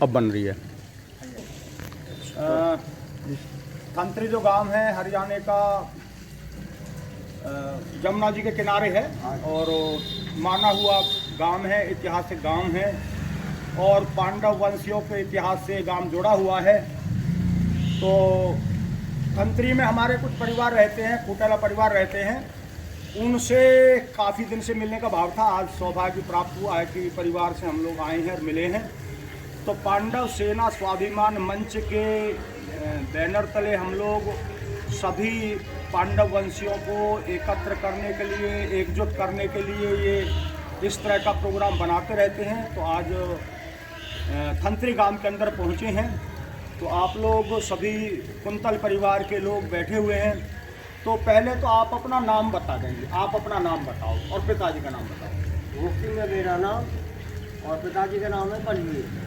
अब बन रही है। खंत्री जो गांव है हरियाणा का यमुना जी के किनारे है और माना हुआ गांव है, ऐतिहासिक गांव है और पांडव वंशियों के इतिहास से गांव जुड़ा हुआ है। तो खंत्री में हमारे कुछ परिवार रहते हैं, खुटेला परिवार रहते हैं, उनसे काफ़ी दिन से मिलने का भाव था। आज सौभाग्य प्राप्त हुआ है कि परिवार से हम लोग आए हैं और मिले हैं। तो पांडव सेना स्वाभिमान मंच के बैनर तले हम लोग सभी पांडव वंशियों को एकत्र करने के लिए, एकजुट करने के लिए ये इस तरह का प्रोग्राम बनाते रहते हैं। तो आज खंत्री गांव के अंदर पहुंचे हैं। तो आप लोग सभी कुंतल परिवार के लोग बैठे हुए हैं। तो पहले तो आप अपना नाम बता देंगे। आप अपना नाम बताओ और पिताजी का नाम बताओ। रूप सिंह है मेरा नाम और पिताजी का नाम है बलवीर।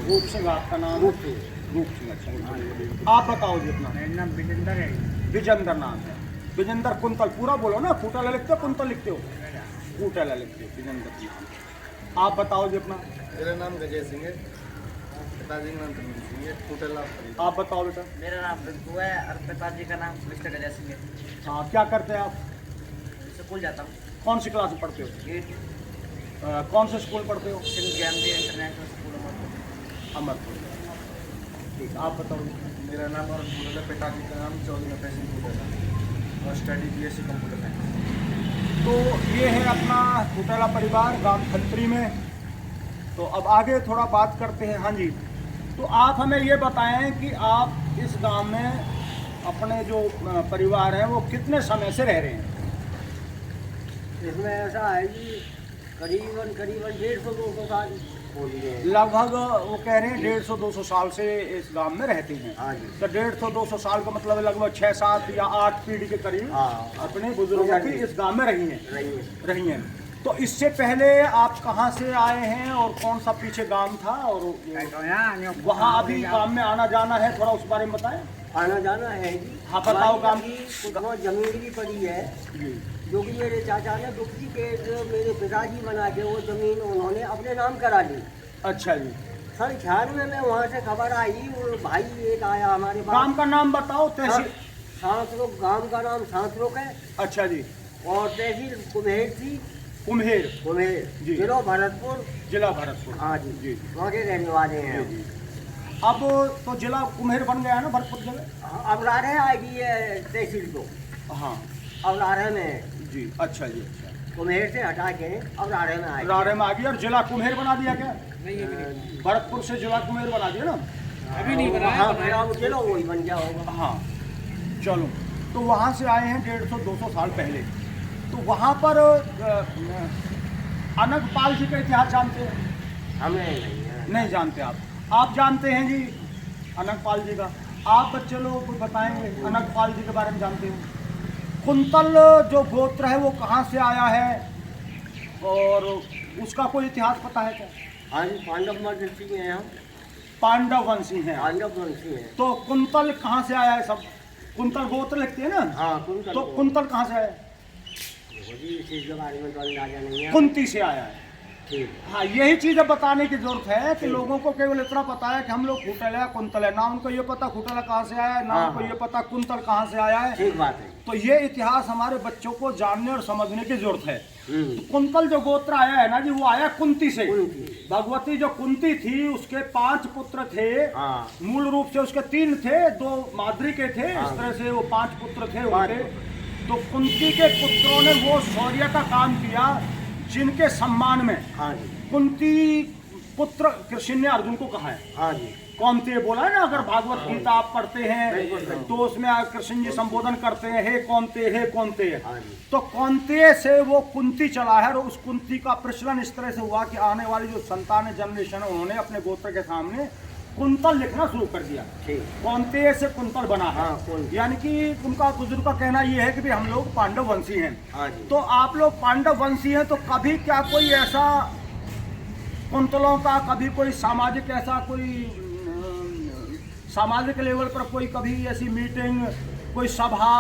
रूप सिंह आपका नाम? रूप सिंह। रूप सिंह, अच्छा। आप बताओ जी अपना। मेरा नाम विजेंद्र है। विजेंद्र नाम है। विजेंद्र कुंतल पूरा बोलो ना, फूटाला लिखते हो कुंतल लिखते हो? फूटाला लिखते हो, विजेंद्र नाम। आप बताओ जी अपना। मेरा नाम गजय सिंह है, पिताजी का नाम तमीर सिंह है, फूटेला। आप बताओ बेटा। मेरा नाम रिंकू है और पिताजी का नाम मिस्टर गजय सिंह है। हाँ, क्या करते हैं आप? स्कूल जाता हूँ। कौन सी क्लास में पढ़ते हो? 8 कौन से स्कूल पढ़ते हो? सिंह ज्ञानवी इंटरनेशनल स्कूल में पढ़ता हूँ। अमरपुर। ठीक, आप बताओ। मेरा नाम और फूटेला, पिताजी का नाम चौधरी नफे सिंह फूटेला और स्टडी BSc कंप्यूटर साइंस। तो ये है अपना फूटाला परिवार गांव खंत्री में। तो अब आगे थोड़ा बात करते हैं। हाँ जी, तो आप हमें ये बताएं कि आप इस गांव में अपने जो परिवार है वो कितने समय से रह रहे हैं? इसमें ऐसा है कि करीबन 150-200 साल हो गए हैं। लगभग वो कह रहे हैं 150-200 साल से इस गांव में रहते हैं। हाँ जी। तो 150-200 साल का मतलब लगभग 6-7 या 8 पीढ़ी के करीब हाँ। अपने बुजुर्गों की इस गांव में रही हैं। रही हैं। तो इससे पहले आप कहाँ से आए हैं और कौन सा पीछे गांव था और वहाँ अभी गांव में आना जाना है, थोड़ा उस बारे में बताएं। आना जाना है जी। हाँ, बताओ। गांव की कुछ जमीन भी पड़ी है जो कि मेरे चाचा ने डुप्लीकेट मेरे पिताजी बना के वो जमीन उन्होंने अपने नाम करा ली। अच्छा जी। सन 96 में वहाँ से खबर आई, वो भाई एक आया हमारे पास। गांव का नाम बताओ। तहसील? सांसरोक, गांव का नाम सांसरोक है। अच्छा जी। और तहसील कुम्हेर थी। कुम्हेर जी। जिला भरतपुर। जिला भरतपुर। हाँ जी जी। वहाँ के रहने वाले हैं। जी। अब तो जिला कुम्हेर बन गया है ना भरतपुर जिला? अब रारे आएगी ये तहसील को। हाँ, अब रारे में जी। अच्छा जी। अच्छा, कुम्हेर से हटा के अब रारे में आएगी। रारे में आ गया और जिला कुम्हेर बना दिया क्या? नहीं, भरतपुर से जिला कुम्हेर बना दिया ना? अभी नहीं बनाया। हाँ मेरा वो चलो वही बन गया होगा। हाँ, चलो। तो वहाँ से आए हैं 150-200 साल पहले। तो वहाँ पर अनंगपाल जी का इतिहास जानते हैं? हमें नहीं है। नहीं जानते आप जानते हैं जी अनंगपाल जी का? आप बच्चे लोग कुछ बताएंगे अनंगपाल जी के बारे में जानते हो? कुंतल जो गोत्र है वो कहाँ से आया है और उसका कोई इतिहास पता है क्या? हाँ जी, पांडव वंशी हैं हम। पांडव वंशी हैं। पांडव वंशी हैं। तो कुंतल कहाँ से आया है? सब कुंतल गोत्र लिखते हैं ना? हाँ कुंतल। तो कुंतल कहाँ से आया है? इस चीज के बारे में तो अंदाजा नहीं है। कुंती से आया है। ठीक। हाँ, यही चीज़ें बताने की जरूरत है कि लोगों को केवल इतना पता है कि हम लोग खुटल है कुंतल है, ना उनको ये पता खुटला कहाँ से आया है, ना हाँ, उनको हाँ। ये पता कुंतल कहाँ से आया है। ठीक बात है। तो ये इतिहास हमारे बच्चों को जानने और समझने की जरूरत है। कुंतल जो गोत्र आया है ना जी, वो आया कुंती से। कुंती। भगवती जो कुंती थी उसके 5 पुत्र थे। हाँ। मूल रूप से उसके 3 थे, 2 माद्री के थे। हाँ। इस तरह से वो 5 पुत्र थे 5 उनके। तो कुंती के पुत्रों ने वो शौर्य का काम किया जिनके सम्मान में हाँ जी। कुंती पुत्र कृष्ण ने अर्जुन को कहा है। हाँ जी। कौनते बोला है ना, अगर भागवत गीता आप पढ़ते हैं तो उसमें कृष्ण जी संबोधन करते हैं, हे कौनते, हे कौनते। हाँ जी। तो कौनते से वो कुंती चला है और उस कुंती का प्रचलन इस तरह से हुआ कि आने वाली जो संतान जनरेशन है उन्होंने अपने गोत्र के सामने कुंतल लिखना शुरू कर दिया। ठीक। कौनते से कुंतल बना है। हाँ, कुंती। यानी कि उनका बुजुर्ग का कहना ये है कि भाई हम लोग पांडव वंशी हैं। हाँ जी। तो आप लोग पांडव वंशी हैं, तो कभी क्या कोई ऐसा कुंतलों का कभी कोई सामाजिक ऐसा कोई सामाजिक लेवल पर कोई कभी ऐसी मीटिंग, कोई सभा,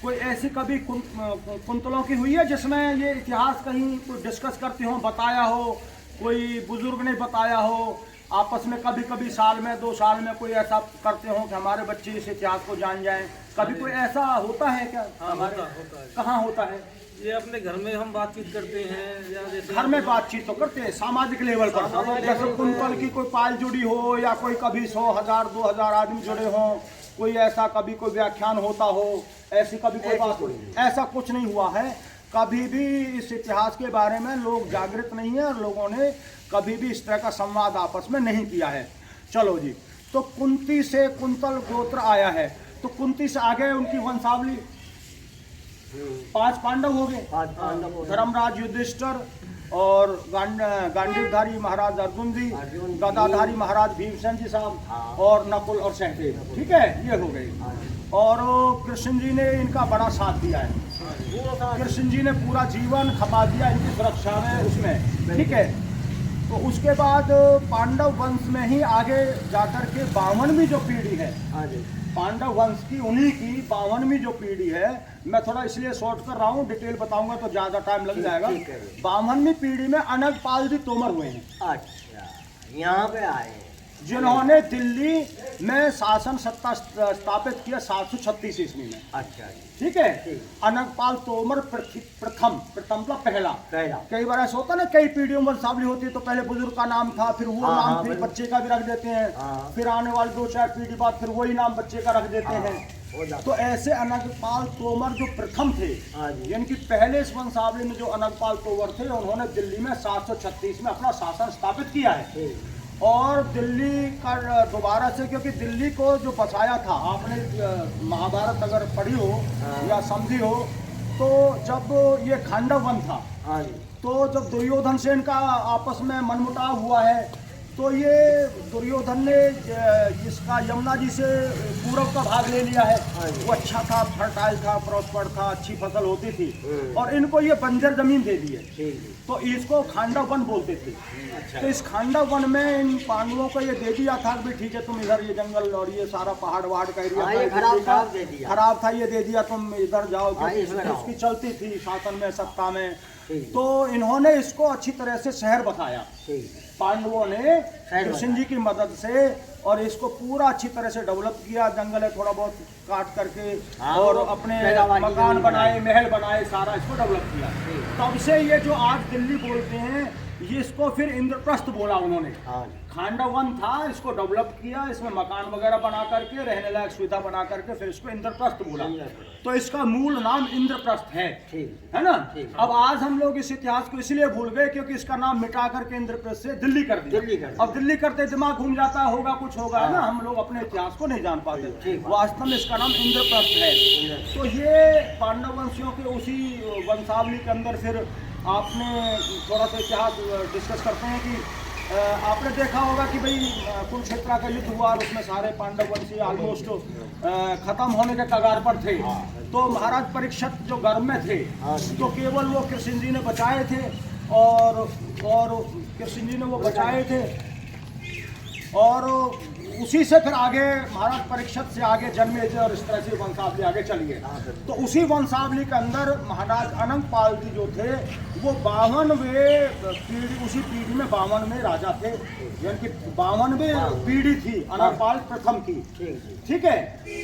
कोई ऐसी कभी कुंतलों की हुई है जिसमें ये इतिहास कहीं कोई डिस्कस करते हो, बताया हो, कोई बुजुर्ग ने बताया हो, आपस में कभी कभी साल में 2 साल में कोई ऐसा करते हो कि हमारे बच्चे इस इतिहास को जान जाएं? कभी कोई ऐसा होता है क्या? हाँ, हमारे होता है। कहाँ होता है? ये अपने घर में हम बातचीत करते हैं या जैसे घर में बातचीत तो करते हैं, सामाजिक लेवल पर, सामाजिक जैसे लेवल कुंतल की कोई पाल जुड़ी हो या कोई कभी 100, 1000, 2000 आदमी जुड़े हों, कोई ऐसा कभी कोई व्याख्यान होता हो, ऐसी कभी कोई बात हो, ऐसा कुछ नहीं हुआ है। कभी भी इस इतिहास के बारे में लोग जागृत नहीं है और लोगों ने कभी भी इस तरह का संवाद आपस में नहीं किया है। चलो जी, तो कुंती से कुंतल गोत्र आया है, तो कुंती से आगे उनकी वंशावली 5 पांडव हो गए, धर्मराज युधिष्ठिर और गांडीवधारी महाराज अर्जुन जी, गदाधारी महाराज भीमसेन जी साहब और नकुल और सहदेव, ठीक है, ये हो गए। और कृष्ण जी ने इनका बड़ा साथ दिया है, कृष्ण जी ने पूरा जीवन खपा दिया इनकी सुरक्षा में उसमें, ठीक है। तो उसके बाद पांडव वंश में ही आगे जाकर के 52वीं जो पीढ़ी है, पांडव वंश की, उन्हीं की 52वीं जो पीढ़ी है, मैं थोड़ा इसलिए शॉर्ट कर रहा हूँ, डिटेल बताऊंगा तो ज्यादा टाइम लग जाएगा। 52वीं पीढ़ी में अनगपाल जी तोमर हुए हैं। अच्छा, यहाँ पे आए हैं, जिन्होंने दिल्ली में शासन सत्ता स्थापित किया 736 ईस्वी में। अच्छा, ठीक है। अनगपाल तोमर प्रथम मतलब पहला। कई बार ऐसा होता है ना, कई पीढ़ियों में वंशावली होती है, तो पहले बुजुर्ग का नाम था, फिर वो नाम फिर बच्चे का भी रख देते हैं, फिर आने वाले 2-4 पीढ़ी बाद फिर वही नाम बच्चे का रख देते हैं। तो ऐसे अनगपाल तोमर जो प्रथम थे, यानी कि पहले इस वंशावली में जो अनगपाल तोमर थे, उन्होंने दिल्ली में 736 में अपना शासन स्थापित किया है। और दिल्ली का दोबारा से, क्योंकि दिल्ली को जो बसाया था, आपने महाभारत अगर पढ़ी हो या समझी हो, तो जब ये खांडव वन था, तो जब दुर्योधन से इनका आपस में मनमुटाव हुआ है, तो ये दुर्योधन ने इसका यमुना जी से पूरब का भाग ले लिया है। वो अच्छा था, फर्टाइल था, प्रॉस्पर था, अच्छी फसल होती थी, और इनको ये बंजर जमीन दे दी है, तो इसको खांडव वन बोलते थे। तो इस खांडव वन में इन पांडवों को ये दे दिया था कि ठीक है, तुम इधर ये जंगल और ये सारा पहाड़ वहाड़ का एरिया खराब था, ये दे दिया, तुम इधर जाओ। उसकी चलती थी शासन में, सत्ता में, तो इन्होंने इसको अच्छी तरह से शहर बसाया, पांडवों ने कृष्ण जी की मदद से, और इसको पूरा अच्छी तरह से डेवलप किया। जंगल है थोड़ा बहुत काट करके, और अपने मकान बनाए, महल बनाए, सारा इसको डेवलप किया। तब से ये जो आज दिल्ली बोलते हैं, ये इसको फिर इंद्रप्रस्थ बोला उन्होंने। खांडव वन था, इसको डेवलप किया, इसमें मकान वगैरह बना करके, रहने लायक सुविधा बना करके, फिर इसको इंद्रप्रस्थ बोला। तो इसका मूल नाम इंद्रप्रस्थ है ना। अब आज हम लोग इस इतिहास को इसलिए भूल गए क्योंकि इसका नाम मिटा करके इंद्रप्रस्थ से दिल्ली कर दिया। अब दिल्ली करते दिमाग घूम जाता होगा, कुछ होगा, है ना, हम लोग अपने इतिहास को नहीं जान पाते। वास्तव में इसका नाम इंद्रप्रस्थ है। तो ये पांडव वंशियों के उसी वंशावली के अंदर फिर आपने थोड़ा सा इतिहास डिस्कस करते हैं कि आपने देखा होगा कि भाई कुरुक्षेत्र का युद्ध हुआ और उसमें सारे पांडव वंशी ऑलमोस्ट खत्म होने के कगार पर थे। तो महाराज परीक्षित जो गर्भ में थे, तो केवल वो कृष्ण जी ने बचाए थे, और कृष्ण जी ने वो बचाए थे, और उसी से फिर आगे महाराज परीक्षित से आगे जन्मेजय और इस तरह से वंशावली आगे चली है। तो उसी वंशावली के अंदर महाराज अनंगपाल जी जो थे, वो 52वें पीढ़ी, उसी पीढ़ी में 52वें राजा थे, यानी कि 52वें पीढ़ी थी अनंगपाल प्रथम की। ठीक है।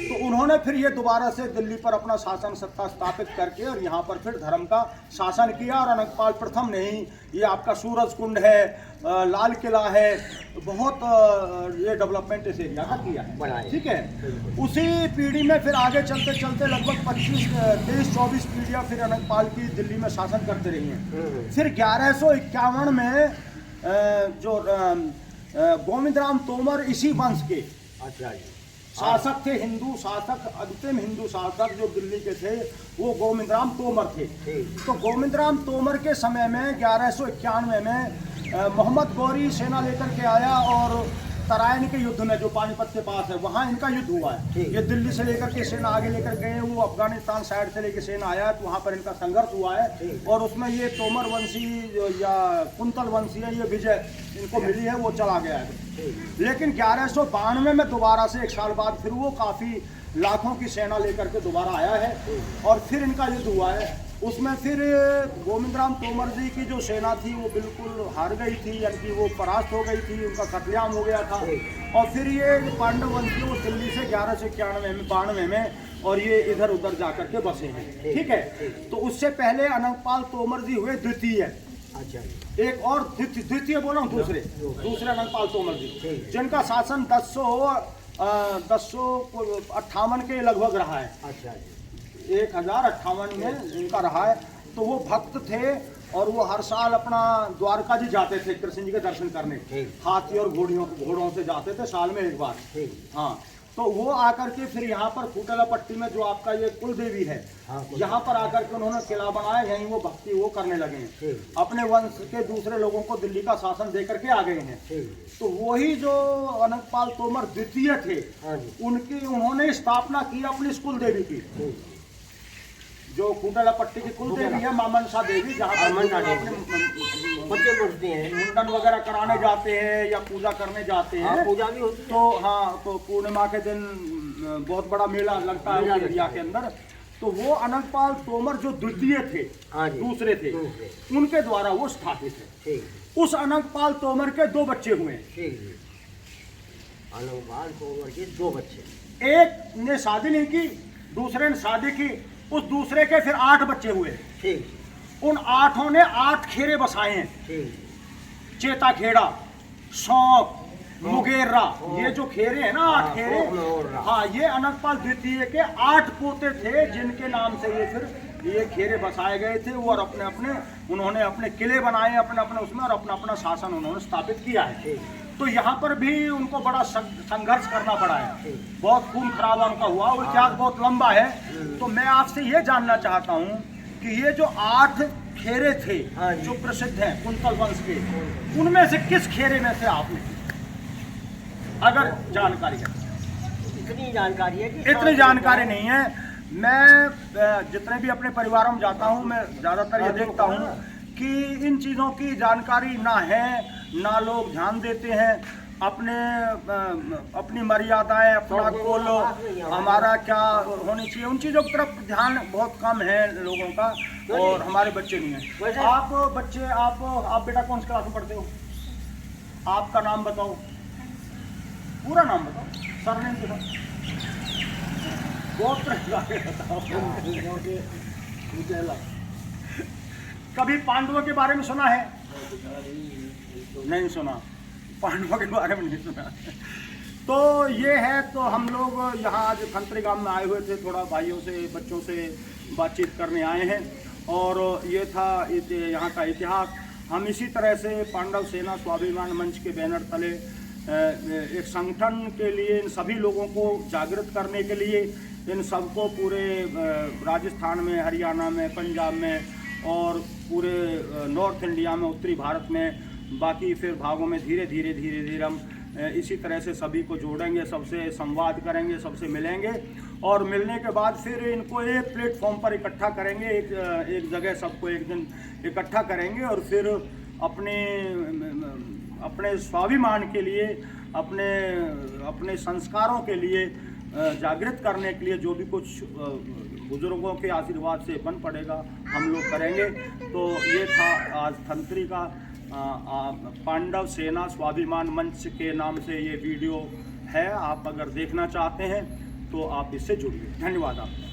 तो उन्होंने फिर ये दोबारा से दिल्ली पर अपना शासन सत्ता स्थापित करके और यहाँ पर फिर धर्म का शासन किया। और अनंगपाल प्रथम ने ही, ये आपका सूरज कुंड है, लाल किला है, बहुत ये डेवलपमेंट इस एरिया का किया है। ठीक है। उसी पीढ़ी में फिर आगे चलते चलते लगभग 23-24 पीढ़ियाँ फिर अनंगपाल की दिल्ली में शासन करते रही हैं। फिर 1151 में जो गोविंद राम तोमर इसी वंश के शासक थे, हिंदू शासक, अंतिम हिंदू शासक जो दिल्ली के थे, वो गोविंद राम तोमर थे। तो गोविंद राम तोमर के समय में 1191 में मोहम्मद गौरी सेना लेकर के आया, और तराइन के युद्ध में जो पानीपत के पास है, वहाँ इनका युद्ध हुआ है। ये दिल्ली से लेकर के सेना आगे लेकर गए, वो अफगानिस्तान साइड से लेकर सेना आया, तो वहाँ पर इनका संघर्ष हुआ है। और उसमें ये तोमर वंशी या कुंतल वंशी है, ये विजय इनको मिली है, वो चला गया है। लेकिन 1192 में दोबारा से 1 साल बाद फिर वो काफ़ी लाखों की सेना लेकर के दोबारा आया है, और फिर इनका युद्ध हुआ है। उसमें फिर गोविंदराम तोमर जी की जो सेना थी वो बिल्कुल हार गई थी, यानी कि वो परास्त हो गई थी, उनका कत्लेआम हो गया था। और फिर ये पांडव वंशी वो दिल्ली से 1191 में और ये इधर उधर जा करके बसे हैं, ठीक है। तो उससे पहले अनंगपाल तोमर जी हुए द्वितीय, अच्छा, एक और द्वितीय बोला हूँ, दूसरे अनंगपाल तोमर जी, जिनका शासन 1058 के लगभग रहा है। अच्छा, 1058 में इनका रहा है। तो वो भक्त थे और वो हर साल अपना द्वारका जी जाते थे कृष्ण जी के दर्शन करने, हाथी और घोड़ों से जाते थे साल में एक बार। हाँ, तो वो आकर के फिर यहाँ पर फूटला पट्टी में जो आपका ये कुल देवी है, यहाँ पर आकर के उन्होंने किला बनाया, यहीं वो भक्ति वो करने लगे हैं। अपने वंश के दूसरे लोगों को दिल्ली का शासन दे करके आ गए हैं। तो वही जो अनंगपाल तोमर द्वितीय थे, उन्होंने स्थापना की अपनी इस कुल देवी की, जो फूटला पट्टी की कुल देवी है मामनसा देवी, जहाँ पर मुंडन वगैरह कराने जाते हैं या पूजा करने जाते हैं। पूजा भी होती है। तो हाँ, तो पूर्णिमा के दिन बहुत बड़ा मेला लगता है उस एरिया के अंदर। तो वो अनंगपाल तोमर जो द्वितीय थे, दूसरे थे, उनके द्वारा वो स्थापित है। उस अनंगपाल तोमर के 2 बच्चे हुए। अनंगपाल तोमर के 2 बच्चे, एक ने शादी नहीं की, दूसरे ने शादी की, उस दूसरे के फिर 8 बच्चे हुए। उन 8 ने 8 खेरे बसाए हैं। चेता खेड़ा, सौंप, मुगेरा, ये जो खेरे हैं ना 8 खेरे, हाँ, ये अनंगपाल द्वितीय के 8 पोते थे, जिनके नाम से ये खेरे बसाए गए थे। और उन्होंने अपने किले बनाए अपने उसमें, और अपना शासन उन्होंने स्थापित किया है। तो यहाँ पर भी उनको बड़ा संघर्ष करना पड़ा है, बहुत खून खराबा उनका हुआ, और इतिहास बहुत लंबा है। तो मैं आपसे ये जानना चाहता हूँ कि ये जो 8 खेरे थे जो प्रसिद्ध हैं कुंतल वंश के, उनमें से किस खेरे में से आपने, अगर जानकारी है? इतनी जानकारी है कि इतनी जानकारी नहीं है। मैं जितने भी अपने परिवारों में जाता हूँ, मैं ज़्यादातर ये देखता हूँ कि इन चीज़ों की जानकारी ना है, ना लोग ध्यान देते हैं। अपनी मर्यादाएं, अपना गोल, हमारा क्या होनी चाहिए, उन चीज़ों की तरफ ध्यान बहुत कम है लोगों का, और हमारे बच्चे नहीं हैं। आप बेटा कौन सी क्लास में पढ़ते हो? आपका नाम बताओ, पूरा नाम बताओ, सरनेम बताओ, बहुत बताओ। कभी पांडवों के बारे में सुना है? नहीं सुना, पांडवों के बारे में नहीं सुना। तो ये है, तो हम लोग यहाँ आज खंत्री गांव में आए हुए थे, थोड़ा भाइयों से, बच्चों से बातचीत करने आए हैं, और ये था यहाँ का इतिहास। हम इसी तरह से पांडव सेना स्वाभिमान मंच के बैनर तले एक संगठन के लिए, इन सभी लोगों को जागृत करने के लिए, इन सबको पूरे राजस्थान में, हरियाणा में, पंजाब में और पूरे नॉर्थ इंडिया में, उत्तरी भारत में, बाकी फिर भागों में धीरे धीरे हम इसी तरह से सभी को जोड़ेंगे, सबसे संवाद करेंगे, सबसे मिलेंगे, और मिलने के बाद फिर इनको एक प्लेटफॉर्म पर इकट्ठा करेंगे, एक जगह सबको एक दिन इकट्ठा करेंगे, और फिर अपने स्वाभिमान के लिए, अपने संस्कारों के लिए जागृत करने के लिए जो भी कुछ बुजुर्गों के आशीर्वाद से बन पड़ेगा हम लोग करेंगे। तो ये था आज खंत्री का पांडव सेना स्वाभिमान मंच के नाम से ये वीडियो है। आप अगर देखना चाहते हैं तो आप इससे जुड़िए। धन्यवाद आपका।